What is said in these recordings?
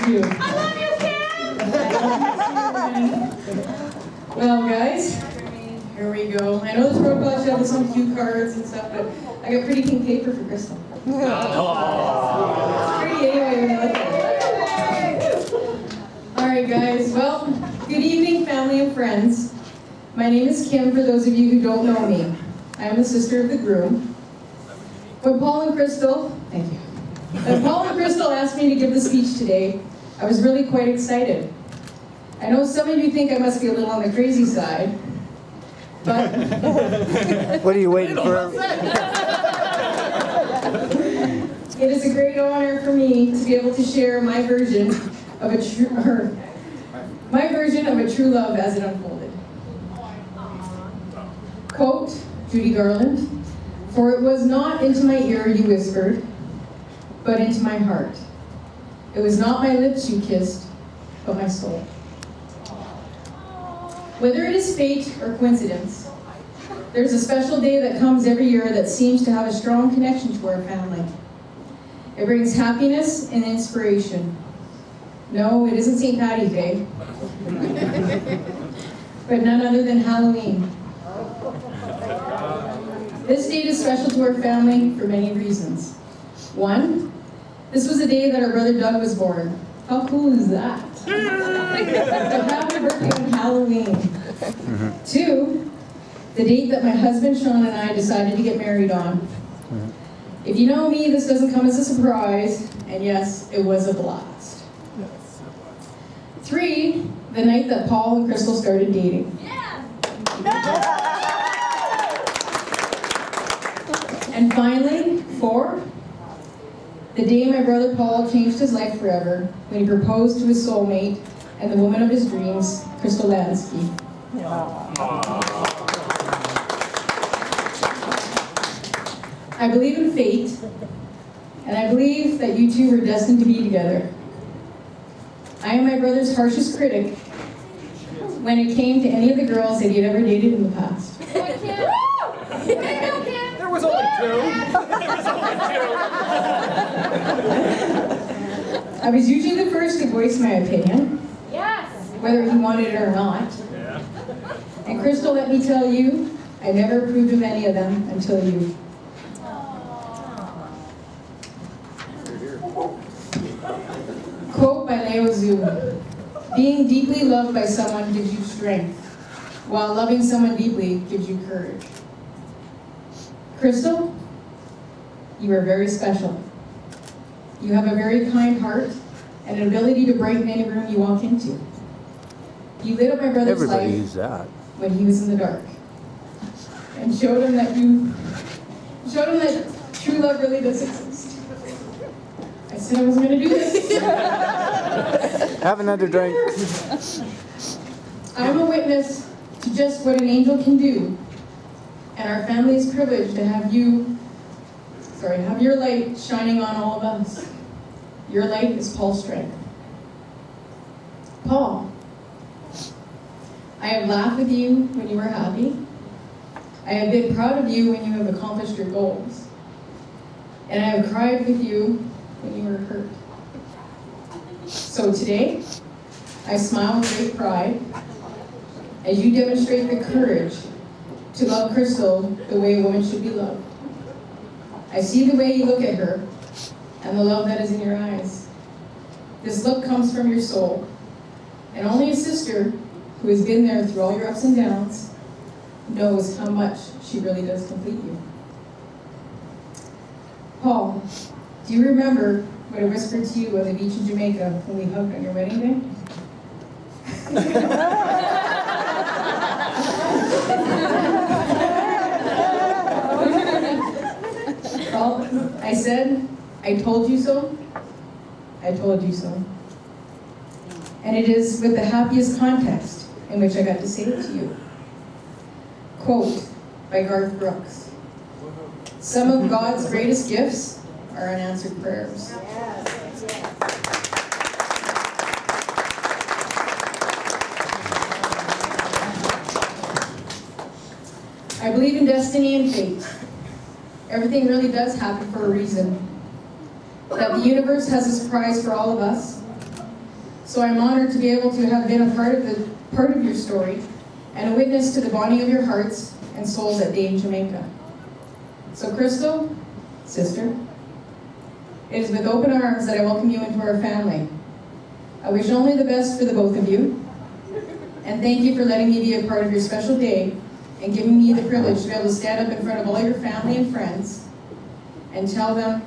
too. I love you, Kim! Well, guys, here we go. I know this protocol should have some cue cards and stuff, but I got pretty pink paper for Crystal. It's pretty anyway when you look at it. All right, guys. Well, good evening, family and friends. My name is Kim, for those of you who don't know me. I am the sister of the groom. When Paul and Crystal, thank you. When Paul and Crystal asked me to give the speech today, I was really quite excited. I know some of you think I must be a little on the crazy side, but What are you waiting for? it is a great honor for me to be able to share my version of a true love as it unfolded. Quote, Judy Garland, "For it was not into my ear you whispered, but into my heart. It was not my lips you kissed, but my soul." Whether it is fate or coincidence, there's a special day that comes every year that seems to have a strong connection to our family. It brings happiness and inspiration. No, it isn't St. Paddy's Day, but none other than Halloween. This date is special to our family for many reasons. One, this was the day that our brother Doug was born. How cool is that? A happy birthday on Halloween. Two, the date that my husband Sean and I decided to get married on. If you know me, this doesn't come as a surprise, and yes, it was a blast. Three, the night that Paul and Crystal started dating. And finally, four, the day my brother Paul changed his life forever when he proposed to his soulmate and the woman of his dreams, Crystal Lansky. I believe in fate, and I believe that you two were destined to be together. I am my brother's harshest critic when it came to any of the girls that he had ever dated in the past. There was only two. I was usually the first to voice my opinion, Yes! whether he wanted it or not. And Crystal, let me tell you, I never approved of any of them until you. Quote by Lao Tzu, "Being deeply loved by someone gives you strength, while loving someone deeply gives you courage." Crystal, you are very special. You have a very kind heart and an ability to brighten any room you walk into. You lit up my brother's Everybody life used that. when he was in the dark, and showed him that true love really does exist. I said I wasn't going to do this. Have another drink. I'm a witness to just what an angel can do, and our family is privileged to have your light shining on all of us. Your light is Paul's strength. Paul, I have laughed with you when you were happy. I have been proud of you when you have accomplished your goals. And I have cried with you when you were hurt. So today, I smile with great pride as you demonstrate the courage to love Crystal the way a woman should be loved. I see the way you look at her and the love that is in your eyes. This look comes from your soul, and only a sister who has been there through all your ups and downs knows how much she really does complete you. Paul, do you remember what I whispered to you on the beach in Jamaica when we hugged on your wedding day? Well, I said, I told you so. I told you so. And it is with the happiest context in which I got to say it to you. Quote by Garth Brooks, "Some of God's greatest gifts are unanswered prayers." I believe in destiny and fate. Everything really does happen for a reason. That the universe has a surprise for all of us. So I'm honored to be able to have been a part of your story and a witness to the bonding of your hearts and souls at Day in Jamaica. So Crystal, sister, it is with open arms that I welcome you into our family. I wish only the best for the both of you, and thank you for letting me be a part of your special day and giving me the privilege to be able to stand up in front of all your family and friends and tell them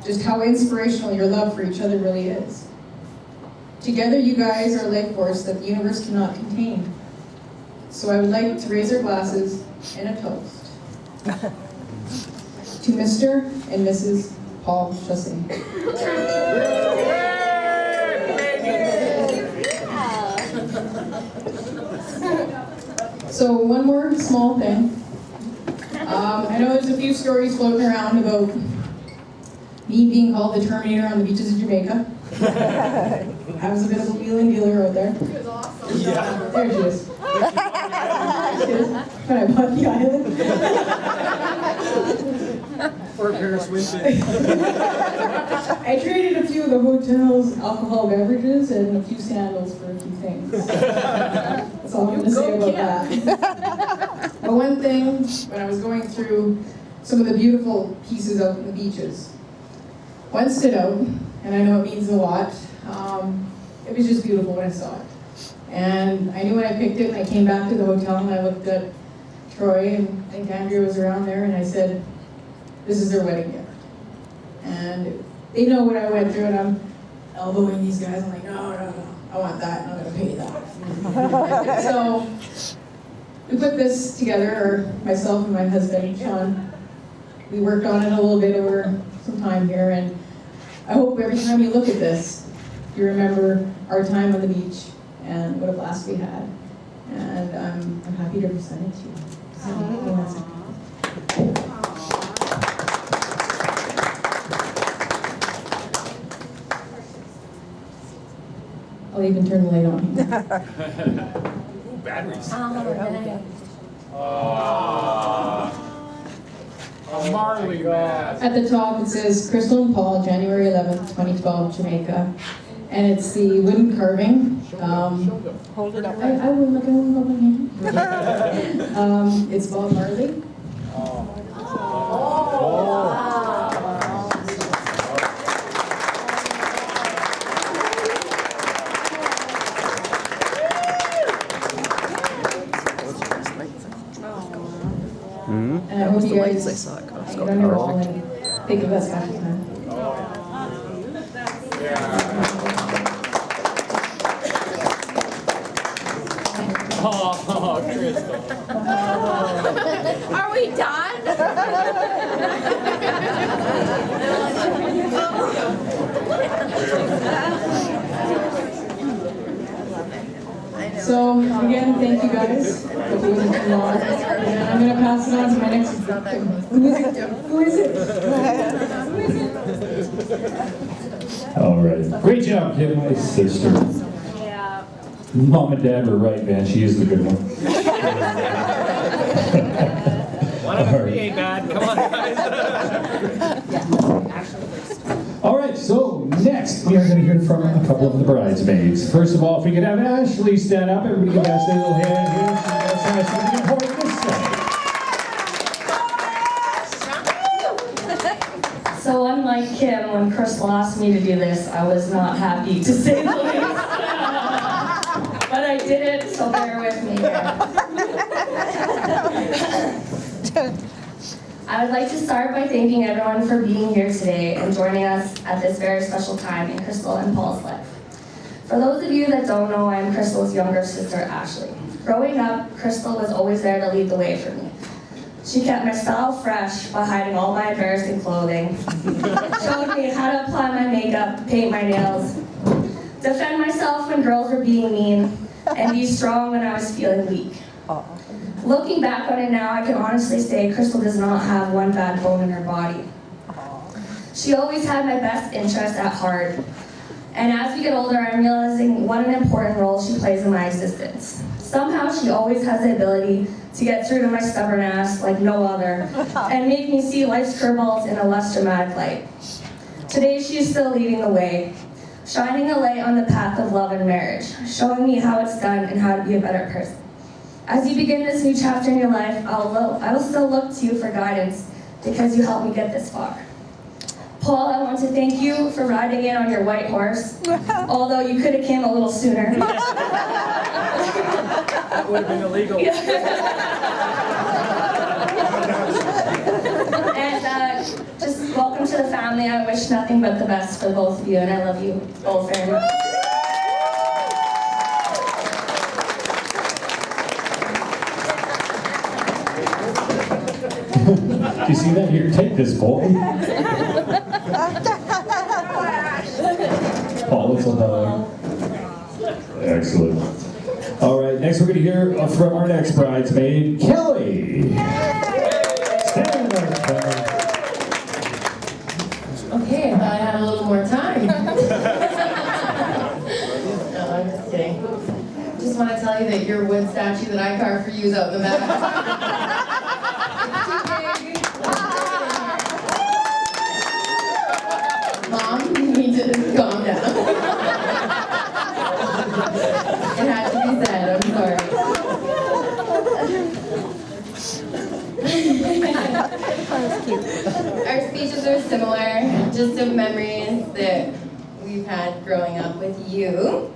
just how inspirational your love for each other really is. Together, you guys are a life force that the universe cannot contain. So I would like to raise our glasses in a toast to Mr. and Mrs. Paul Chassé. So one more small thing. I know there's a few stories floating around about me being called the Terminator on the beaches of Jamaica. I was a bit of a wheeling dealer out there. It was awesome. Yeah. There she is. There she is. When I bought the island. Or Paris Winton. I traded a few of the hotel's alcohol beverages and a few sandals for a few things. That's all I'm going to say about that. But one thing, when I was going through some of the beautiful pieces out on the beaches, one stood out, and I know it means a lot. It was just beautiful when I saw it. And I knew when I picked it, and I came back to the hotel, and I looked at Troy, and I think Andrea was around there, and I said, this is their wedding gift. And they know what I went through, and I'm elbowing these guys. I'm like, no, I want that, and I'm gonna pay that. So we put this together, or myself and my husband, Sean. We worked on it a little bit over some time here, and I hope every time you look at this, you remember our time on the beach and what a blast we had. And I'm happy to present it to you. So, give me 1 second. I'll even turn the light on. Ooh, batteries. A Marley man. At the top it says Crystal and Paul, January 11th, 2012, Jamaica. And it's the wooden carving. Hold it up. I will look at my hand. It's Bob Marley. And I hope you guys, I don't know, all and think of us back time. Oh, Crystal. Are we done? So again, thank you guys for being here long. And I'm going to pass it on to my next victim. Who is it? All right. Great job, Kim, my sister. Yeah. Mom and Dad were right, man. She is the good one. One of three ain't bad. Come on, guys. All right, so next we are going to hear from a couple of the bridesmaids. First of all, if we could have Ashley stand up, everybody give Ashley a little hand here. She has something important to say. So unlike Kim, when Crystal asked me to do this, I was not happy to say the least. But I did it, so bear with me here. I would like to start by thanking everyone for being here today and joining us at this very special time in Crystal and Paul's life. For those of you that don't know, I am Crystal's younger sister, Ashley. Growing up, Crystal was always there to lead the way for me. She kept my style fresh by hiding all my embarrassing clothing, showed me how to apply my makeup, paint my nails, defend myself when girls were being mean, and be strong when I was feeling weak. Looking back on it now, I can honestly say Crystal does not have one bad bone in her body. She always had my best interest at heart. And as we get older, I'm realizing what an important role she plays in my existence. Somehow she always has the ability to get through to my stubborn ass like no other, and make me see life's curveballs in a less dramatic light. Today she is still leading the way. shining a light on the path of love and marriage, showing me how it's done and how to be a better person. As you begin this new chapter in your life, I will still look to you for guidance because you helped me get this far. Paul, I want to thank you for riding in on your white horse, although you could have came a little sooner. That would have been illegal. And just welcome to the family. I wish nothing but the best for both of you, and I love you both very much. Do you see that? Here, take this, boy. Paul, it's a hug. Excellent. All right, next we're going to hear from our next bridesmaid, Kelly. Stand up, Kelly. Okay, I thought I had a little more time. No, I'm just kidding. Just want to tell you that your wood statue that I carved for you is out in the back. Mom, you need to calm down. It had to be said, I'm sorry. Our speeches are similar, just of memories that we've had growing up with you.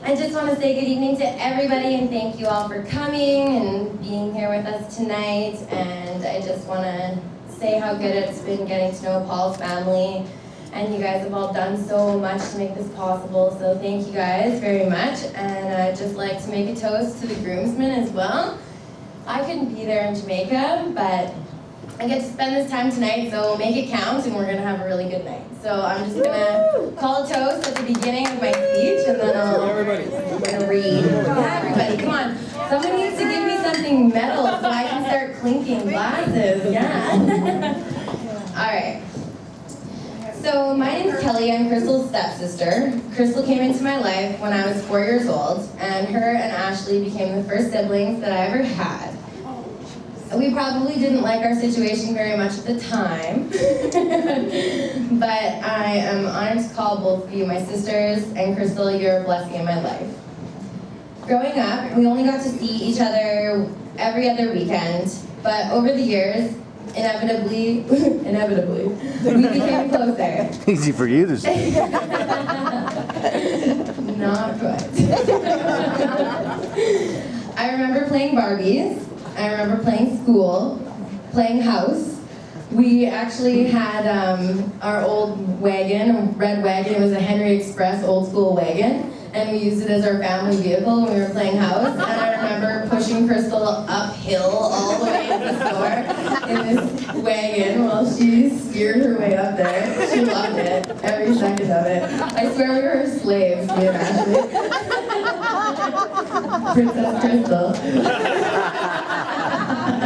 I just want to say good evening to everybody and thank you all for coming and being here with us tonight. And I just want to say how good it's been getting to know Paul's family. And you guys have all done so much to make this possible, so thank you guys very much. And I'd just like to make a toast to the groomsmen as well. I couldn't be there in Jamaica, but I get to spend this time tonight, so we'll make it count and we're gonna have a really good night. So I'm just gonna call a toast at the beginning of my speech and then I'm gonna read. Yeah, everybody, come on. Someone needs to give me something metal so I can start clinking glasses, yeah. All right. So my name's Kelly, I'm Crystal's stepsister. Crystal came into my life when I was 4 years old, and her and Ashley became the first siblings that I ever had. We probably didn't like our situation very much at the time, but I am honored to call both of you my sisters, and Crystal, you're a blessing in my life. Growing up, we only got to see each other every other weekend, but over the years, inevitably, we became closer. Easy for you to say. Not good. I remember playing Barbies. I remember playing school, playing house. We actually had our old wagon, a red wagon. It was a Henry Express old school wagon. And we used it as our family vehicle when we were playing house. And I remember pushing Crystal uphill all the way to the store in this wagon while she steered her way up there. She loved it, every second of it. I swear we were her slaves, me and Ashley. Princess Crystal.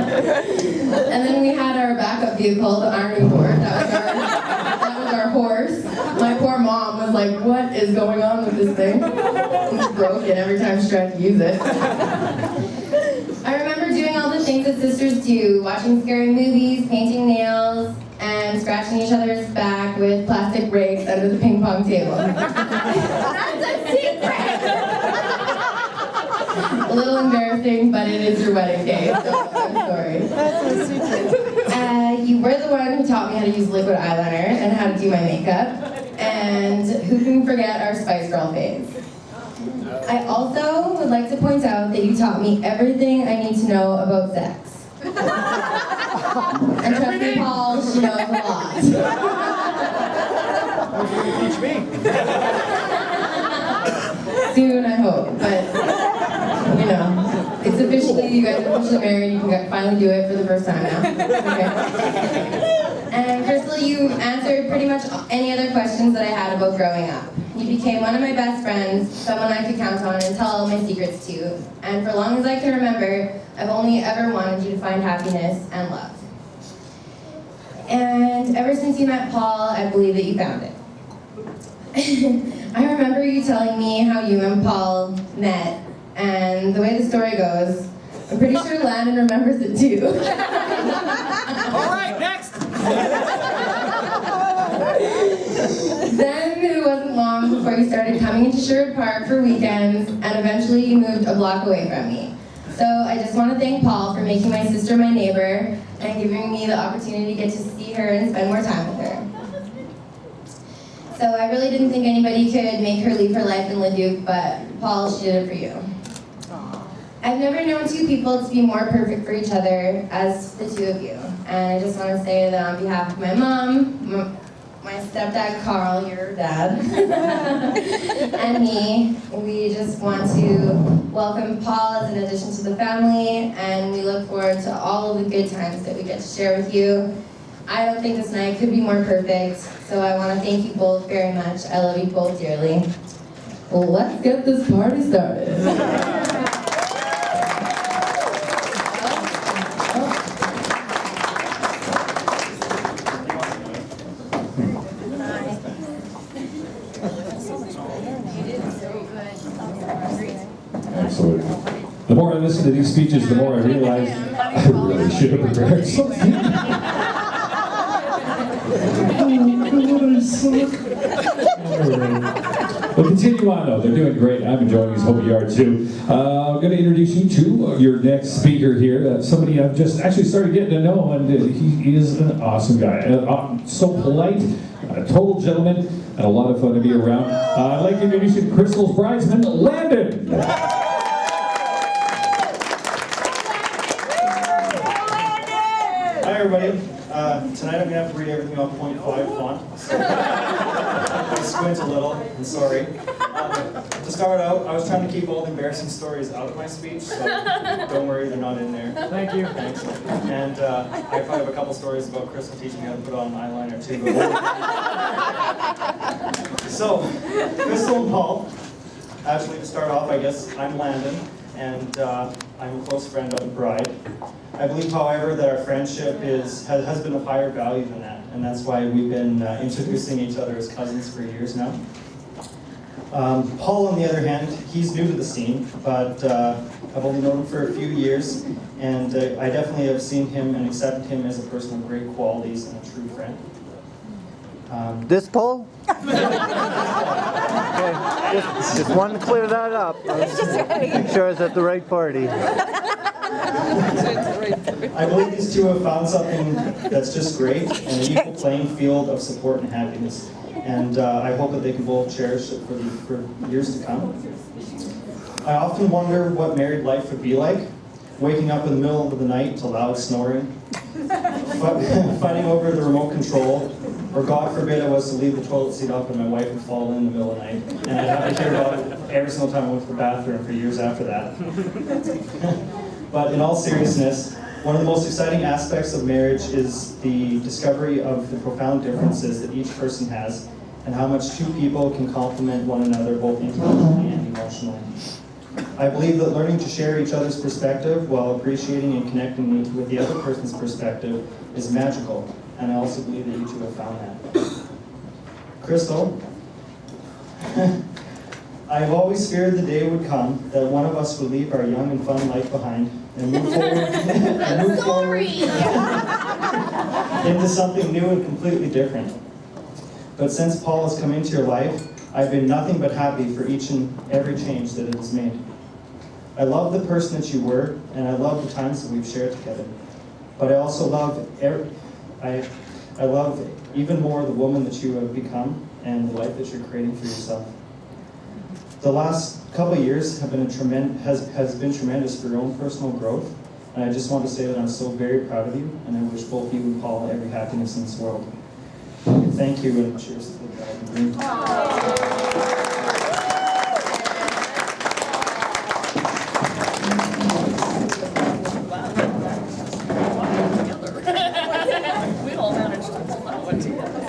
And then we had our backup vehicle, the Army Horse. That was our horse. My poor mom was like, what is going on with this thing? It's broken every time she tried to use it. I remember doing all the things that sisters do, watching scary movies, painting nails, and scratching each other's back with plastic rakes under the ping pong table. That's a secret! A little embarrassing, but it is your wedding day, so I'm sorry. That's a secret. You were the one who taught me how to use liquid eyeliner and how to do my makeup. And who can forget our Spice Girl phase? I also would like to point out that you taught me everything I need to know about sex. And trust me, Paul, she knows a lot. What are you going to teach me? Soon, I hope, but you know, it's officially, you guys are officially married, you can finally do it for the first time now. Okay. And Crystal, you answered pretty much any other questions that I had about growing up. You became one of my best friends, someone I could count on and tell all my secrets to. And for long as I can remember, I've only ever wanted you to find happiness and love. And ever since you met Paul, I believe that you found it. I remember you telling me how you and Paul met, and the way the story goes, I'm pretty sure Landon remembers it too. All right, next. Then it wasn't long you started coming into Sherwood Park for weekends, and eventually you moved a block away from me. So I just want to thank Paul for making my sister my neighbor and giving me the opportunity to get to see her and spend more time with her. So I really didn't think anybody could make her leave her life in Leduc, but Paul, she did it for you. I've never known two people to be more perfect for each other as the two of you. And I just want to say that on behalf of my mom, my stepdad Carl, your dad, and me, we just want to welcome Paul as an addition to the family, and we look forward to all of the good times that we get to share with you. I don't think this night could be more perfect, so I want to thank you both very much. I love you both dearly. Well, let's get this party started. Excellent. The more I listen to these speeches, the more I realize I really should have prepared something. We'll continue on though. They're doing great. I'm enjoying these. Hope you are too. I'm going to introduce you to your next speaker here. Somebody I've just actually started getting to know, and he is an awesome guy. So polite, a total gentleman, and a lot of fun to be around. I'd like to introduce you to Crystal's bridesman, Landon. Hi everybody. Tonight I'm going to have to read everything on 0.5 font, so I squint a little, I'm sorry. To start out, I was trying to keep all the embarrassing stories out of my speech, so don't worry, they're not in there. Thank you. Thanks. And I probably have a couple stories about Crystal teaching me how to put on eyeliner too. So, Crystal and Paul, actually to start off, I guess I'm Landon, and I'm a close friend of the bride. I believe, however, that our friendship has been of higher value than that, and that's why we've been introducing each other as cousins for years now. Paul, on the other hand, he's new to the scene, but I've only known him for a few years, and I definitely have seen him and accepted him as a person of great qualities and a true friend. This poll? Okay, just wanted to clear that up. Make sure I was at the right party. I believe these two have found something that's just great, and an equal playing field of support and happiness. And I hope that they can both cherish it for years to come. I often wonder what married life would be like, waking up in the middle of the night to loud snoring, fighting over the remote control, or God forbid I was to leave the toilet seat up and my wife would fall in the middle of the night, and I'd have to hear about it every single time I went to the bathroom for years after that. But in all seriousness, one of the most exciting aspects of marriage is the discovery of the profound differences that each person has and how much two people can complement one another both intellectually and emotionally. I believe that learning to share each other's perspective while appreciating and connecting with the other person's perspective is magical, and I also believe that you two have found that. Crystal, I have always feared the day would come that one of us would leave our young and fun life behind and move forward into something new and completely different. But since Paul has come into your life, I've been nothing but happy for each and every change that it has made. I love the person that you were, and I love the times that we've shared together. But I also love I love even more the woman that you have become and the life that you're creating for yourself. The last couple of years have been has been tremendous for your own personal growth, and I just want to say that I'm so very proud of you, and I wish both you and Paul every happiness in this world. Thank you, and cheers to the bride and groom. We all managed to pull that one together.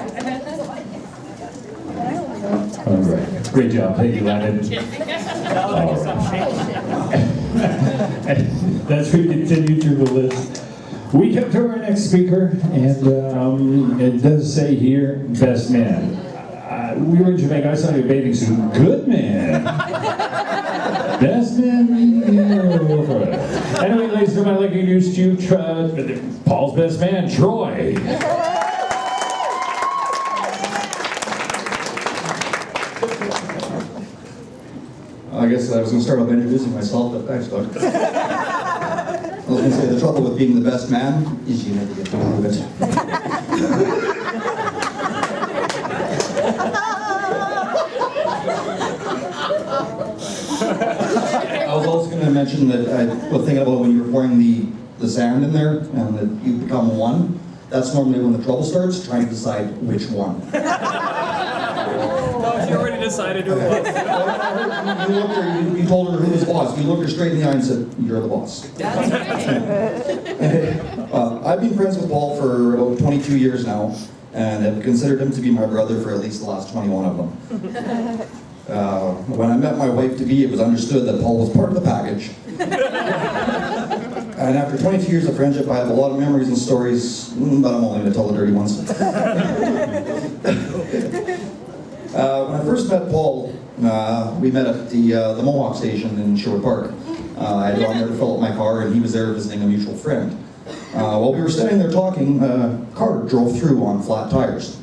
All right. Great job. Thank you, Landon. That's we continue through the list. We come to our next speaker, and it does say here, best man. We were in Jamaica. I saw you in a bathing suit. Good man. Best man. Yeah. Anyway, ladies and gentlemen, I'd like to introduce you, Paul's best man, Troy. I guess I was going to start off introducing myself, but thanks, Doug. I was going to say the trouble with being the best man is you never get to prove it. I was also going to mention that I was thinking about when you were pouring the sand in there and that you become one. That's normally when the trouble starts, trying to decide which one. No, she already decided who it was. You told her who was boss. You looked her straight in the eye and said, "You're the boss." That's right. I've been friends with Paul for about 22 years now, and have considered him to be my brother for at least the last 21 of them. When I met my wife-to-be, it was understood that Paul was part of the package. And after 22 years of friendship, I have a lot of memories and stories, but I'm only going to tell the dirty ones. When I first met Paul, we met at the Mohawk station in Sherwood Park. I had gone there to fill up my car, and he was there visiting a mutual friend. While we were standing there talking, a car drove through on flat tires.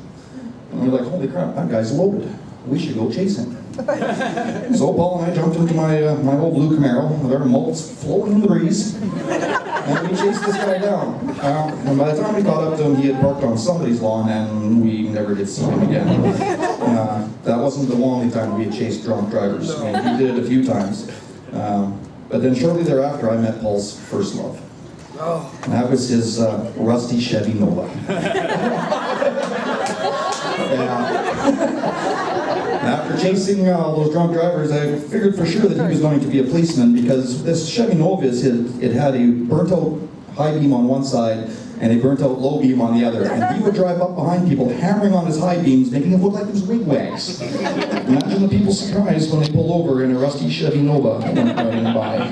And we were like, holy crap, that guy's loaded. We should go chase him. So Paul and I jumped into my old blue Camaro with our mults floating in the breeze, and we chased this guy down. And by the time we caught up to him, he had parked on somebody's lawn, and we never did see him again. That wasn't the only time we had chased drunk drivers. I mean, he did it a few times. But then shortly thereafter, I met Paul's first love. And that was his rusty Chevy Nova. After chasing all those drunk drivers, I figured for sure that he was going to be a policeman, because this Chevy Nova, it had a burnt-out high beam on one side and a burnt-out low beam on the other. And he would drive up behind people, hammering on his high beams, making it look like it was wigwags. Imagine the people's surprise when they pulled over in a rusty Chevy Nova and went riding by.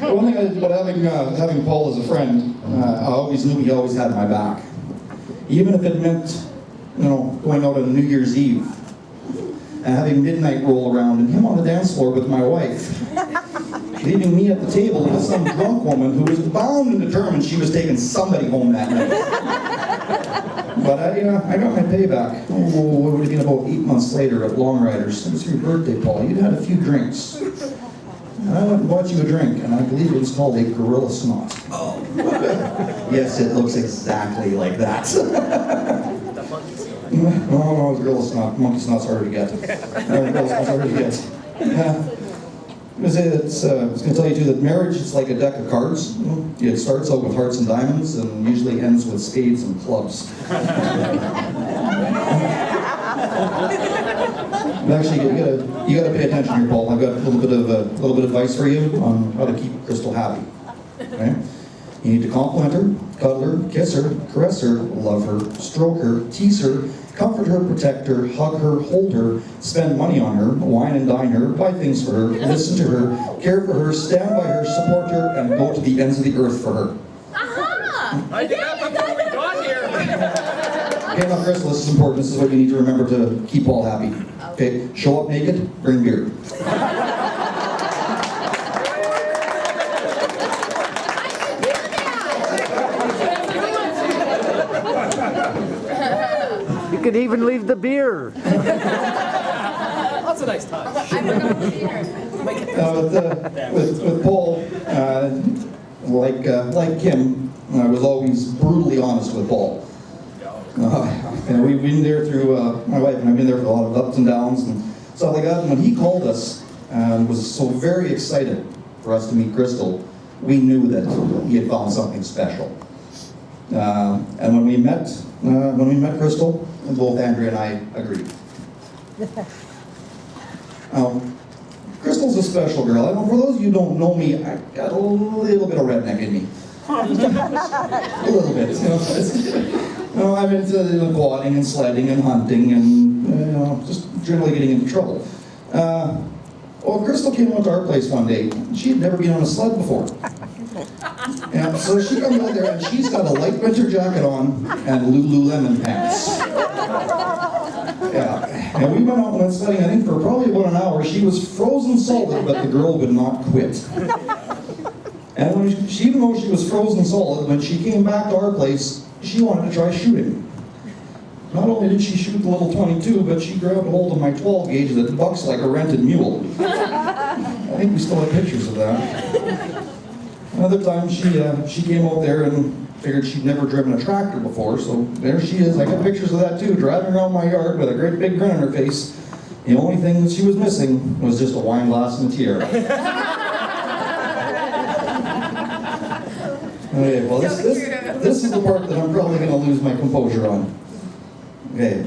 One thing I did about having Paul as a friend, I always knew he always had my back. Even if it meant, going out on New Year's Eve and having midnight roll around and him on the dance floor with my wife, leaving me at the table with some drunk woman who was bound and determined she was taking somebody home that night. But I got my payback. Oh, it would have been about 8 months later at Long Riders. It was your birthday, Paul. You'd had a few drinks. And I went and bought you a drink, and I believe it was called a Gorilla Snot. Oh. Yes, it looks exactly like that. The monkey snort. No, it's Gorilla Snot. Monkey Snot's harder to get. Gorilla Snot's harder to get. I was going to tell you too that marriage is like a deck of cards. It starts out with hearts and diamonds, and usually ends with spades and clubs. Actually, you got to pay attention here, Paul. I've got a little bit of advice for you on how to keep Crystal happy. Okay? You need to compliment her, cuddle her, kiss her, caress her, love her, stroke her, tease her, comfort her, protect her, hug her, hold her, spend money on her, wine and dine her, buy things for her, listen to her, care for her, stand by her, support her, and go to the ends of the earth for her. I did that before we got here. Okay, now Crystal, this is important. This is what you need to remember to keep Paul happy. Okay, show up naked, bring beer. You could even leave the beer. That's a nice touch. With Paul, like Kim, I was always brutally honest with Paul. And we've been there through, my wife and I've been there for a lot of ups and downs and stuff like that. And when he called us and was so very excited for us to meet Crystal, we knew that he had found something special. And when we met Crystal, both Andrea and I agreed. Crystal's a special girl. I know for those of you who don't know me, I got a little bit of redneck in me. A little bit, I'm into quadding and sledding and hunting and just generally getting into trouble. Well, Crystal came out to our place one day. She had never been on a sled before. And so she comes out there and she's got a light winter jacket on and Lululemon pants. Yeah, and we went out and went sledding, I think for probably about an hour. She was frozen solid, but the girl would not quit. And even though she was frozen solid, when she came back to our place, she wanted to try shooting. Not only did she shoot the little 22, but she grabbed a hold of my 12 gauge that bucks like a rented mule. I think we still have pictures of that. Another time she came out there and figured she'd never driven a tractor before, so there she is. I got pictures of that too, driving around my yard with a great big grin on her face. The only thing that she was missing was just a wine glass and a tiara. Okay, well this is the part that I'm probably going to lose my composure on. Okay,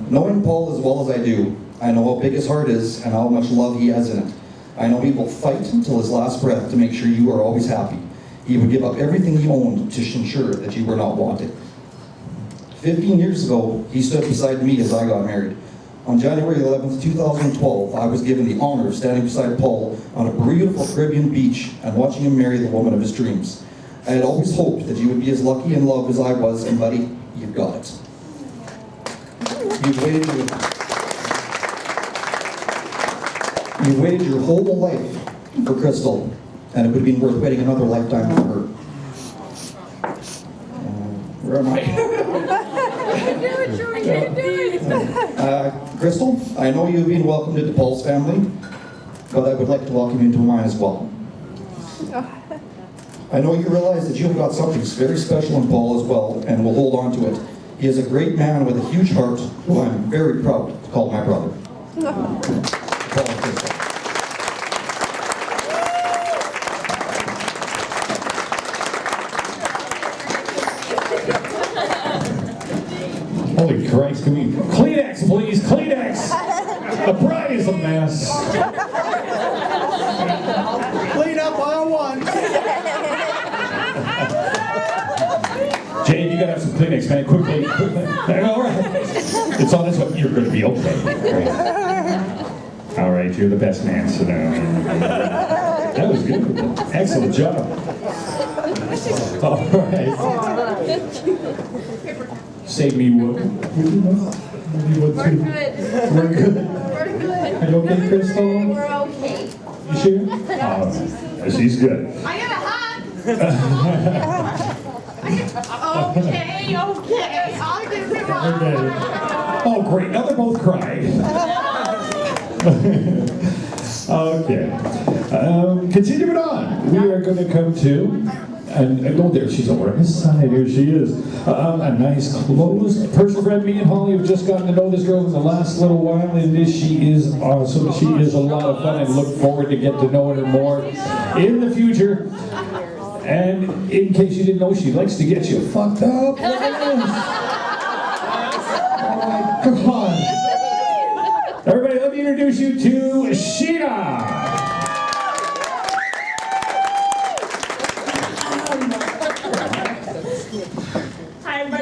knowing Paul as well as I do, I know how big his heart is and how much love he has in it. I know he will fight until his last breath to make sure you are always happy. He would give up everything he owned to ensure that you were not wanted. 15 years ago, he stood beside me as I got married. On January 11th, 2012, I was given the honor of standing beside Paul on a beautiful Caribbean beach and watching him marry the woman of his dreams. I had always hoped that you would be as lucky in love as I was, and buddy, you've got it. You've waited your whole life for Crystal, and it would have been worth waiting another lifetime for her. Where am I? Crystal, I know you've been welcomed into Paul's family, but I would like to welcome you into mine as well. I know you realize that you've got something very special in Paul as well, and will hold on to it. He is a great man with a huge heart, who I'm very proud to call my brother. Paul and Crystal. Holy Christ, can we... Kleenex, please, Kleenex! The bride is a mess. Clean up aisle one. Jane, you gotta have some Kleenex, man, quickly. All right. It's on its way. You're gonna be okay. All right, you're the best man, sit down. That was good. Excellent job. All right. Save me what? We're good. We're good. Are you okay, Crystal? We're okay. You sure? She's good. I got a hug. Okay. I'll give you one. Okay. Oh, great. Now they're both crying. Okay. Continuing on. We are going to come to... And oh, there she's over on his side. Here she is. A nice close personal friend. Me and Holly have just gotten to know this girl in the last little while, and she is awesome. She is a lot of fun, and look forward to get to know her more in the future. And in case you didn't know, she likes to get you fucked up. Look at this. Oh my God! Everybody, let me introduce you to Sheena.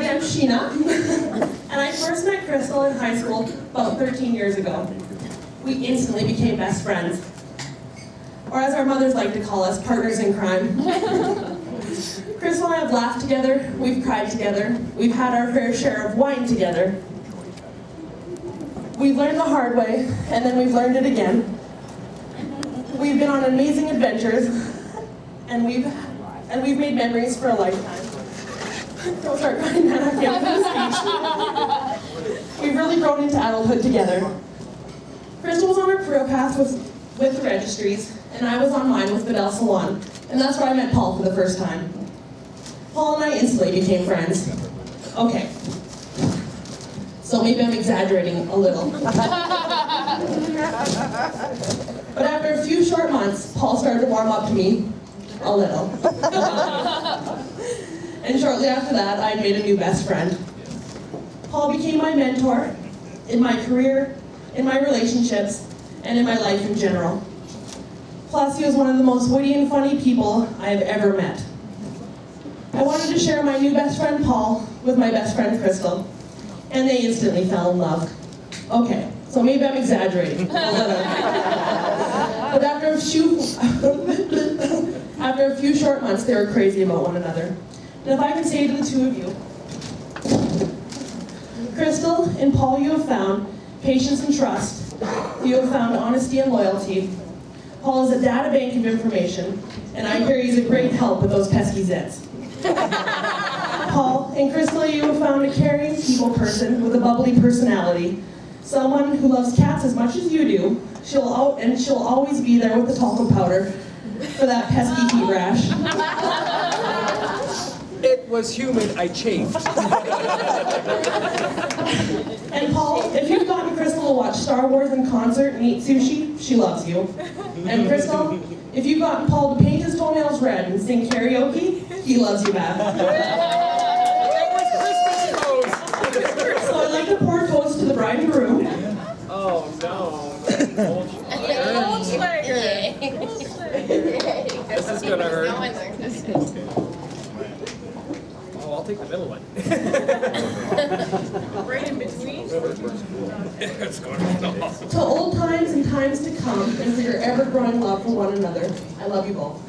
I'm Sheena, and I first met Crystal in high school about 13 years ago. We instantly became best friends, or as our mothers like to call us, partners in crime. Crystal and I have laughed together, we've cried together, we've had our fair share of wine together. We've learned the hard way, and then we've learned it again. We've been on amazing adventures, and we've made memories for a lifetime. Don't start crying, man, I can't do the speech. We've really grown into adulthood together. Crystal was on her career path with the registries, and I was on mine with Vidal Salon, and that's where I met Paul for the first time. Paul and I instantly became friends. Okay. So maybe I'm exaggerating a little. But after a few short months, Paul started to warm up to me a little. And shortly after that, I made a new best friend. Paul became my mentor in my career, in my relationships, and in my life in general. Plus, he was one of the most witty and funny people I have ever met. I wanted to share my new best friend, Paul, with my best friend, Crystal, and they instantly fell in love. Okay, so maybe I'm exaggerating a little. But after a few short months, they were crazy about one another. And if I can say to the two of you, Crystal, in Paul you have found patience and trust. You have found honesty and loyalty. Paul is a data bank of information, and I hear he's a great help with those pesky zits. Paul, In Crystal, you have found a caring people person with a bubbly personality. Someone who loves cats as much as you do. She'll always be there with the talcum powder for that pesky heat rash. It was humid, I chafed. And Paul, if you've gotten Crystal to watch Star Wars in concert and eat sushi, she loves you. And Crystal, if you've gotten Paul to paint his toenails red and sing karaoke, he loves you back. So I'd like to pour a toast to the bride and groom. Oh no. This is gonna hurt. Oh, I'll take the middle one. Right in between. It's going off. To old times and times to come, and for your ever-growing love for one another. I love you both.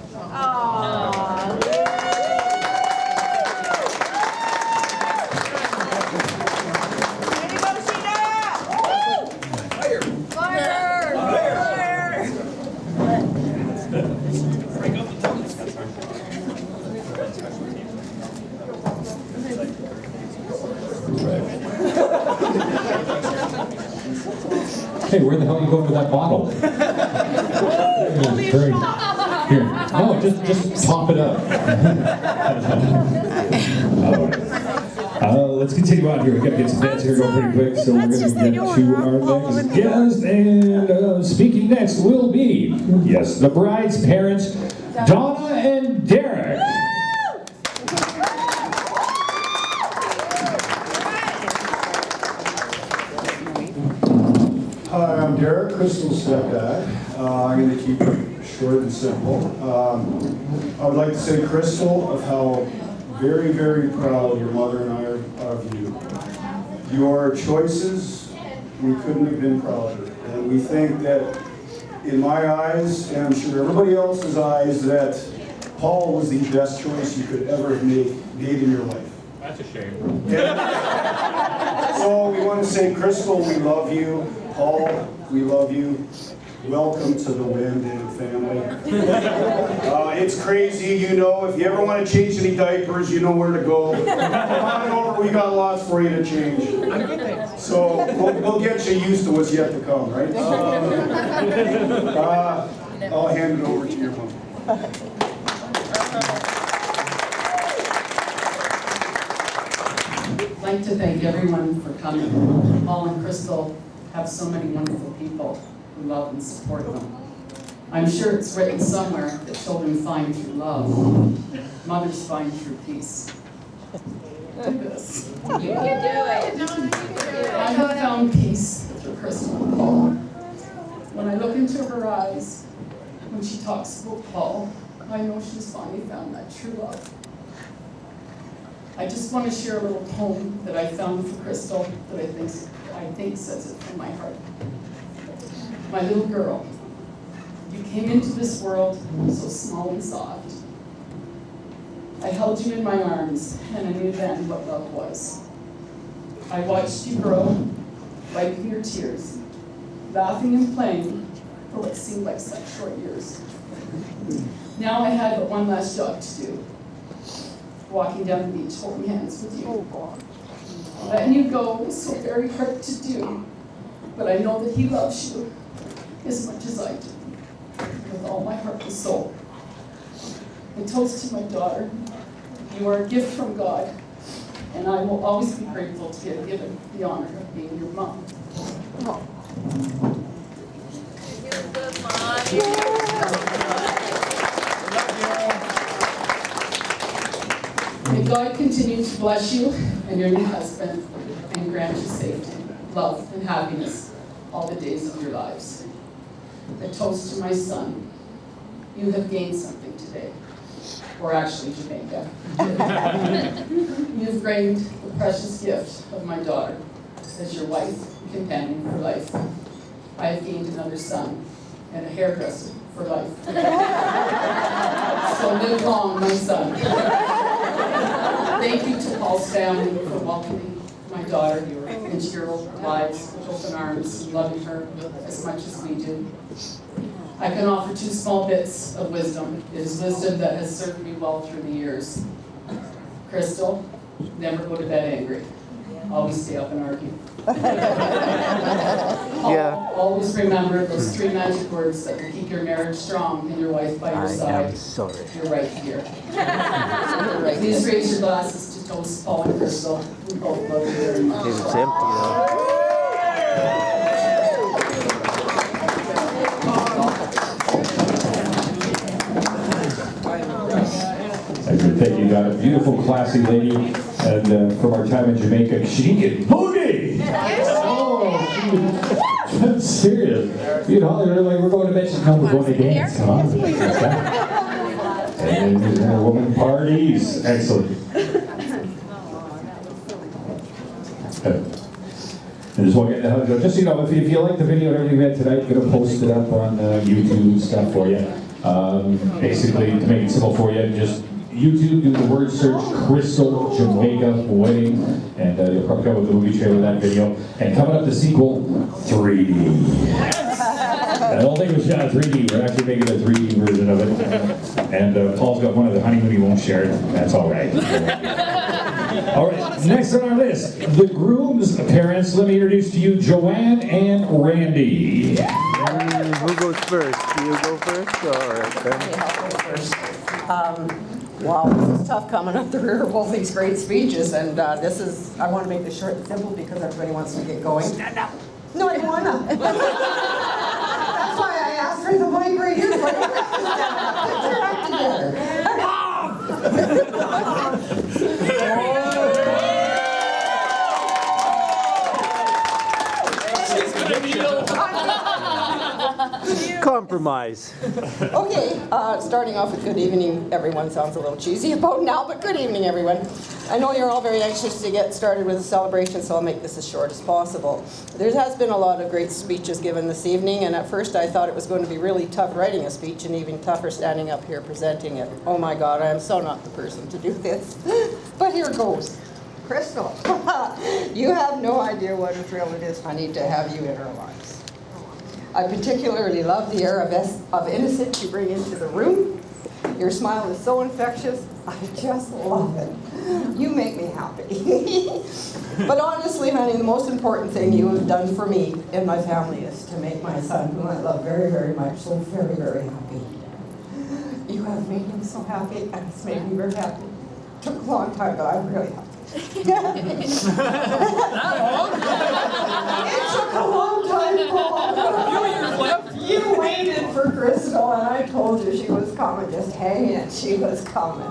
Hey, where the hell are you going with that bottle? Here. Oh, just pop it up. Let's continue on here. We've got to get some dancing here going pretty quick, so we're going to get to our next guest. And speaking next will be, yes, the bride's parents, Donna and Derek. Hi, I'm Derek, Crystal's stepdad. I'm going to keep it short and simple. I would like to say, Crystal, of how very, very proud your mother and I are of you. Your choices, we couldn't have been prouder. And we think that, in my eyes, and I'm sure everybody else's eyes, that Paul was the best choice you could ever have made in your life. That's a shame. So we want to say, Crystal, we love you. Paul, we love you. Welcome to the Windham family. It's crazy, you know. If you ever want to change any diapers, you know where to go. Come on over, we got lots for you to change. So we'll get you used to what's yet to come, right? I'll hand it over to your mom. I'd like to thank everyone for coming. Paul and Crystal have so many wonderful people who love and support them. I'm sure it's written somewhere that children find true love, mothers find true peace. Do this. You can do it. I have found peace through Crystal and Paul. When I look into her eyes, when she talks about Paul, I know she's finally found that true love. I just want to share a little poem that I found for Crystal that I think says it from my heart. My little girl, you came into this world so small and soft. I held you in my arms, and I knew then what love was. I watched you grow, wiping your tears, laughing and playing for what seemed like such short years. Now I had but one last job to do. Walking down the beach, holding hands with you. Letting you go was so very hard to do, but I know that he loves you as much as I do, with all my heart and soul. I toast to my daughter, you are a gift from God, and I will always be grateful to be given the honor of being your mom. May God continue to bless you and your new husband and grant you safety, love, and happiness all the days of your lives. A toast to my son. You have gained something today, or actually Jamaica. You have gained the precious gift of my daughter as your wife and companion for life. I have gained another son and a hairdresser for life. So live long, my son. Thank you to Paul's family for welcoming my daughter into your lives with open arms and loving her as much as we do. I can offer two small bits of wisdom. It is wisdom that has served me well through the years. Crystal, Never go to bed angry. Always stay up and argue. Yeah. Always remember those 3 magic words that will keep your marriage strong and your wife by your I side. am sorry. You're right here. Please raise your glasses to toast Paul and Crystal. We both love you very much. It's empty though. Thank you, got a beautiful, classy lady, and from our time in Jamaica, she can boogie! Oh, I'm serious. You'd holler like we're going to bed. She's no, we're going to dance. Come on. And woman parties. Excellent. And just want to, just you know, if you like the video and everything we had tonight, I'm going to post it up on YouTube and stuff for you. Basically, to make it simple for you, just YouTube, do the word search Crystal Jamaica Wedding, and you'll probably come up with the movie trailer of that video. And coming up, the sequel, 3D. I don't think it was shot 3D, we're actually making a 3D version of it. And Paul's got one of the honeymoon he won't share it, that's all right. All right, next on our list, the groom's parents. Let me introduce to you Joanne and Randy. Who goes first? Do you go first or Ben? Wow, this is tough coming up the rear of all these great speeches, and this is, I want to make this short and simple because everybody wants to get going. Stand up. No, I don't want to. That's why I asked for the mic right here. So I don't have to stand up. Put your act together. Compromise. Okay, starting off with good evening, everyone. Sounds a little cheesy about now, but good evening, everyone. I know you're all very anxious to get started with the celebration, so I'll make this as short as possible. There has been a lot of great speeches given this evening, and at first I thought it was going to be really tough writing a speech and even tougher standing up here presenting it. Oh my God, I am so not the person to do this. But here goes. Crystal, you have no idea what a thrill it is, honey, to have you in our lives. I particularly love the air of innocence you bring into the room. Your smile is so infectious. I just love it. You make me happy. But honestly, honey, the most important thing you have done for me and my family is to make my son, whom I love very, very much, so very, very happy. You have made him so happy, and it's made me very happy. It took a long time, but I'm really happy. It took a long time, Paul. You waited for Crystal, and I told you she was coming. Just hang in, she was coming.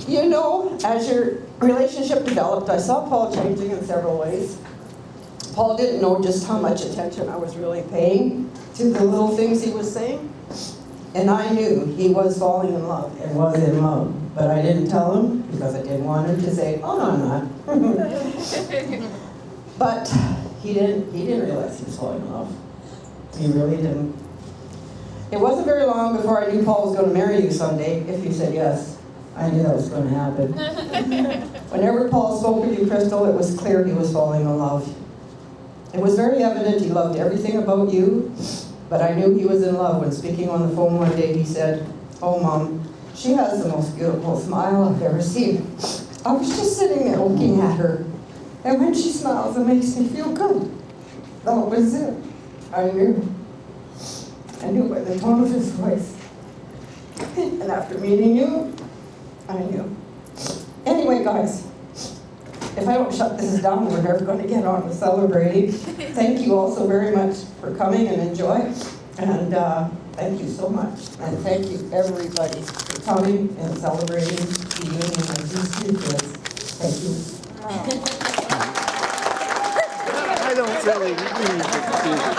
You know, as your relationship developed, I saw Paul changing in several ways. Paul didn't know just how much attention I was really paying to the little things he was saying. And I knew he was falling in love and was in love. But I didn't tell him because I didn't want him to say, oh, no, I'm not. But he didn't realize he was falling in love. He really didn't. It wasn't very long before I knew Paul was going to marry you someday, if you said yes. I knew that was going to happen. Whenever Paul spoke with you, Crystal, it was clear he was falling in love. It was very evident he loved everything about you, but I knew he was in love when speaking on the phone one day he said, oh, Mom, she has the most beautiful smile I've ever seen. I was just sitting there looking at her, and when she smiles, it makes me feel good. That was it. I knew. I knew by the tone of his voice. And after meeting you, I knew. Anyway, guys, if I don't shut this down, we're never going to get on with celebrating. Thank you all so very much for coming and enjoy. And thank you so much. And thank you, everybody, for coming and celebrating the union of these two kids. Thank you. I don't really need to do this.